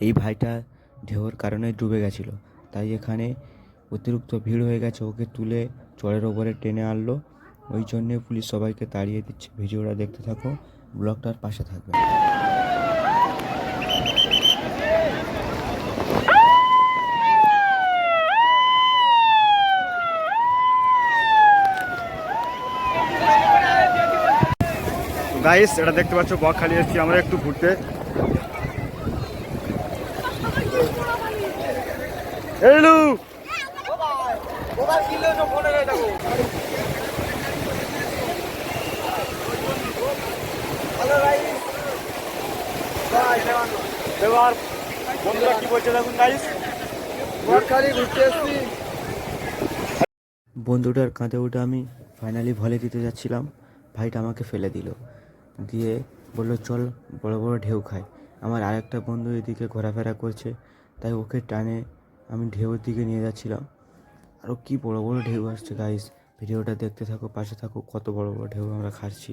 এই ভাইটা ঢেউর কারণে ডুবে গেছিলো, তাই এখানে অতিরিক্ত ভিড় হয়ে গেছে, ওকে তুলে চরের ওপরে টেনে আনলো। ওই জন্যে পুলিশ সবাইকে তাড়িয়ে দিচ্ছে। ভিডিওটা দেখতে থাকো, ব্লগটার পাশে থাকবে। গাইস, এটা দেখতে পাচ্ছ বকখালি এসেছি আমরা একটু ঘুরতে। এলু এবার বন্ধুরা কি বলছে দেখুন গাইস, বকখালি ঘুরতে এসেছি। বন্ধুটার কাঁধে উঠে আমি ফাইনালি ভলে দিতে যাচ্ছিলাম, ভাইটা আমাকে ফেলে দিল, দিয়ে বললো চল বড় বড় ঢেউ খায়। আমার আরেকটা বন্ধু এদিকে ঘোরাফেরা করছে, তাই ওকে টানে আমি ঢেউর দিকে নিয়ে যাচ্ছিলাম। আরও কি বড় বড় ঢেউ আসছে গাইস, ভিডিওটা দেখতে থাকো, পাশে থাকো, কত বড় বড় ঢেউ আমরা খাচ্ছি।